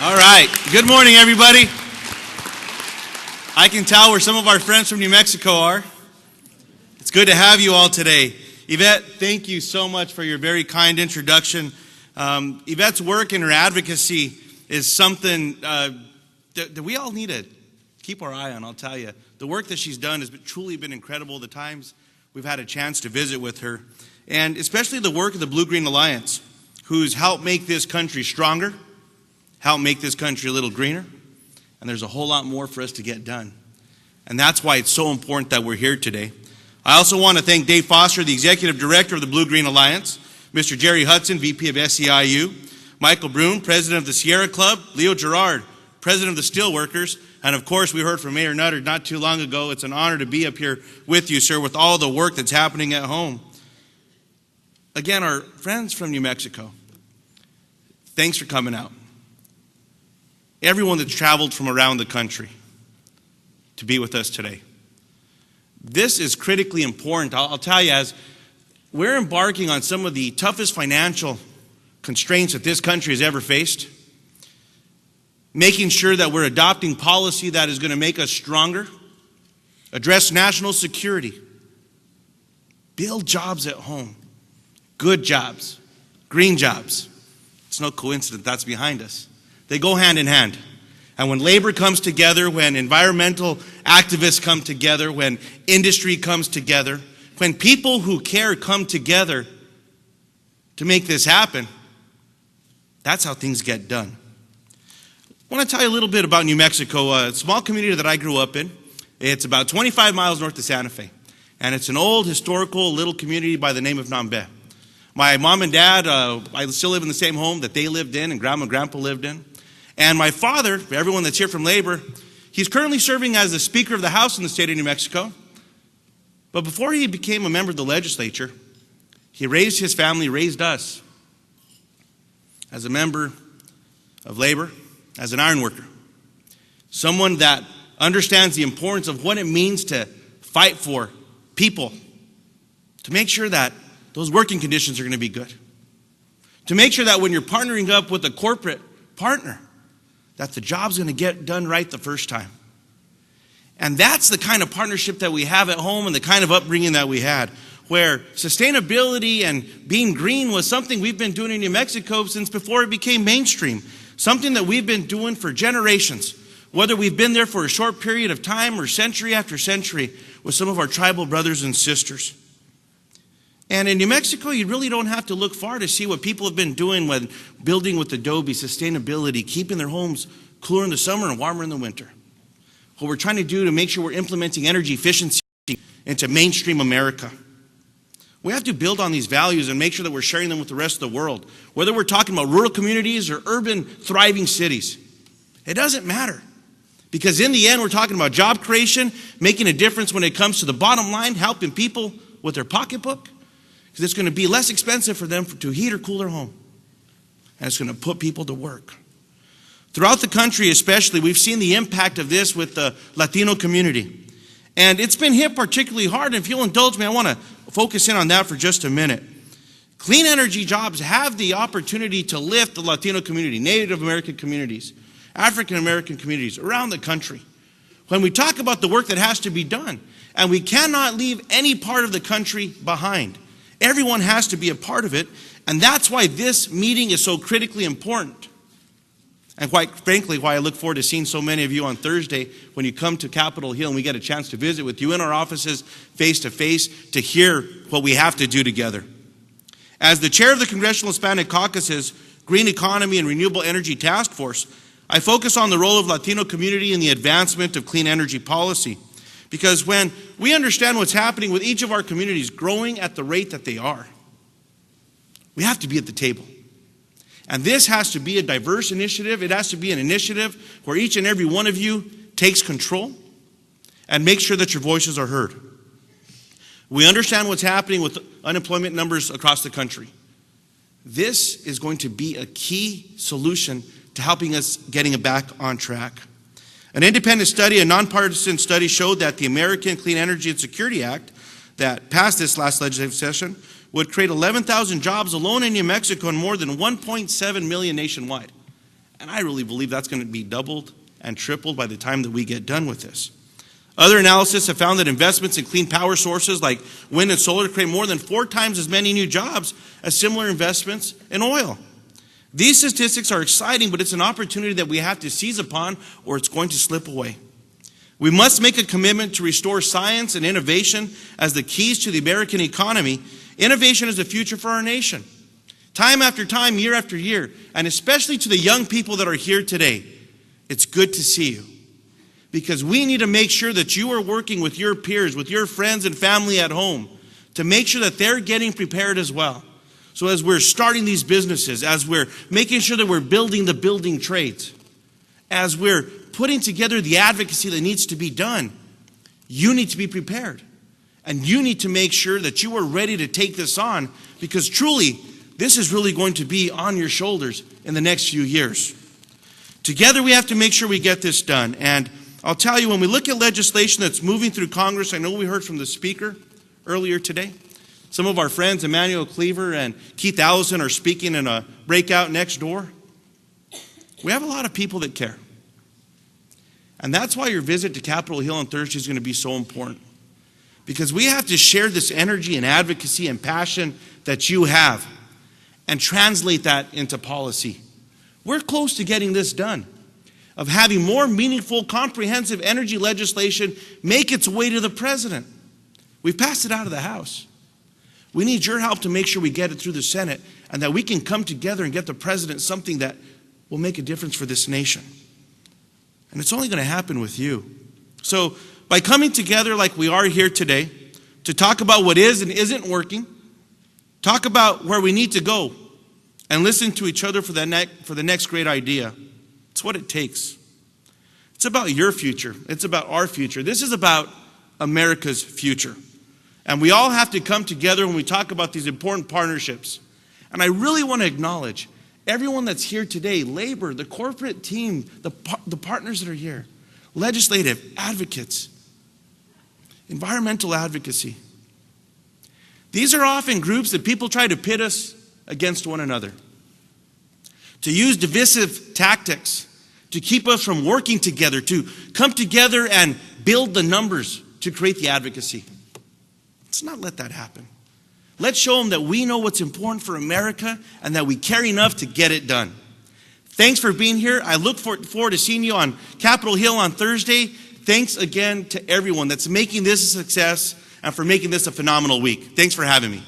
All right. Good morning, everybody. I can tell where some of our friends from New Mexico are. It's good to have you all today. Yvette, thank you so much for your very kind introduction. Yvette's work and her advocacy is something that we all need to keep our eye on, I'll tell you. The work that she's done has truly been incredible, the times we've had a chance to visit with her. And especially the work of the Blue-Green Alliance, who's helped make this country stronger, help make this country a little greener, and there's a whole lot more for us to get done. And that's why it's so important that we're here today. I also want to thank Dave Foster, the Executive Director of the Blue-Green Alliance, Mr. Jerry Hudson, VP of SEIU, Michael Broom, President of the Sierra Club, Leo Gerard, President of the Steelworkers, and of course we heard from Mayor Nutter not too long ago. It's an honor to be up here with you, sir, with all the work that's happening at home. Again, our friends from New Mexico, thanks for coming out. Everyone that's traveled from around the country to be with us today. This is critically important. I'll tell you, as we're embarking on some of the toughest financial constraints that this country has ever faced, making sure that we're adopting policy that is going to make us stronger, address national security, build jobs at home, good jobs, green jobs. It's no coincidence that's behind us. They go hand in hand. And when labor comes together, when environmental activists come together, when industry comes together, when people who care come together to make this happen, that's how things get done. I want to tell you a little bit about New Mexico, a small community that I grew up in. It's about 25 miles north of Santa Fe. And it's an old, historical little community by the name of Nambe. My mom and dad, I still live in the same home that they lived in and Grandma and Grandpa lived in. And my father, for everyone that's here from labor, he's currently serving as the Speaker of the House in the state of New Mexico. But before he became a member of the legislature, he raised his family, raised us as a member of labor, as an iron worker. Someone that understands the importance of what it means to fight for people, to make sure that those working conditions are going to be good, to make sure that when you're partnering up with a corporate partner, that the job's going to get done right the first time. And that's the kind of partnership that we have at home and the kind of upbringing that we had, where sustainability and being green was something we've been doing in New Mexico since before it became mainstream, something that we've been doing for generations, whether we've been there for a short period of time or century after century with some of our tribal brothers and sisters. And in New Mexico, you really don't have to look far to see what people have been doing when building with adobe, sustainability, keeping their homes cooler in the summer and warmer in the winter. What we're trying to do to make sure we're implementing energy efficiency into mainstream America. We have to build on these values and make sure that we're sharing them with the rest of the world. Whether we're talking about rural communities or urban thriving cities, it doesn't matter. Because in the end, we're talking about job creation, making a difference when it comes to the bottom line, helping people with their pocketbook. Because it's going to be less expensive for them to heat or cool their home. And it's going to put people to work. Throughout the country especially, we've seen the impact of this with the Latino community. And it's been hit particularly hard. And if you'll indulge me, I want to focus in on that for just a minute. Clean energy jobs have the opportunity to lift the Latino community, Native American communities, African American communities around the country. When we talk about the work that has to be done, and we cannot leave any part of the country behind. Everyone has to be a part of it, and that's why this meeting is so critically important. And quite frankly, why I look forward to seeing so many of you on Thursday when you come to Capitol Hill and we get a chance to visit with you in our offices face to face to hear what we have to do together. As the chair of the Congressional Hispanic Caucus's Green Economy and Renewable Energy Task Force, I focus on the role of Latino community in the advancement of clean energy policy. Because when we understand what's happening with each of our communities growing at the rate that they are, we have to be at the table. And this has to be a diverse initiative. It has to be an initiative where each and every one of you takes control and makes sure that your voices are heard. We understand what's happening with unemployment numbers across the country. This is going to be a key solution to helping us getting it back on track. An independent study, a nonpartisan study, showed that the American Clean Energy and Security Act that passed this last legislative session would create 11,000 jobs alone in New Mexico and more than 1.7 million nationwide. And I really believe that's going to be doubled and tripled by the time that we get done with this. Other analysis have found that investments in clean power sources like wind and solar create more than 4 times as many new jobs as similar investments in oil. These statistics are exciting, but it's an opportunity that we have to seize upon or it's going to slip away. We must make a commitment to restore science and innovation as the keys to the American economy. Innovation is the future for our nation. Time after time, year after year, and especially to the young people that are here today, it's good to see you. Because we need to make sure that you are working with your peers, with your friends and family at home, to make sure that they're getting prepared as well. So as we're starting these businesses, as we're making sure that we're building the building trades, as we're putting together the advocacy that needs to be done, you need to be prepared. And you need to make sure that you are ready to take this on, because truly, this is really going to be on your shoulders in the next few years. Together, we have to make sure we get this done. And I'll tell you, when we look at legislation that's moving through Congress, I know we heard from the Speaker earlier today. Some of our friends, Emmanuel Cleaver and Keith Allison, are speaking in a breakout next door. We have a lot of people that care. And that's why your visit to Capitol Hill on Thursday is going to be so important. Because we have to share this energy and advocacy and passion that you have and translate that into policy. We're close to getting this done, of having more meaningful, comprehensive energy legislation make its way to the president. We've passed it out of the House. We need your help to make sure we get it through the Senate and that we can come together and get the president something that will make a difference for this nation. And it's only going to happen with you. So by coming together like we are here today to talk about what is and isn't working, talk about where we need to go, and listen to each other for the next great idea. It's what it takes. It's about your future. It's about our future. This is about America's future. And we all have to come together when we talk about these important partnerships. And I really want to acknowledge everyone that's here today, labor, the corporate team, the partners that are here, legislative, advocates, environmental advocacy. These are often groups that people try to pit us against one another, to use divisive tactics, to keep us from working together, to come together and build the numbers to create the advocacy. Let's not let that happen. Let's show them that we know what's important for America and that we care enough to get it done. Thanks for being here. I look forward to seeing you on Capitol Hill on Thursday. Thanks again to everyone that's making this a success and for making this a phenomenal week. Thanks for having me.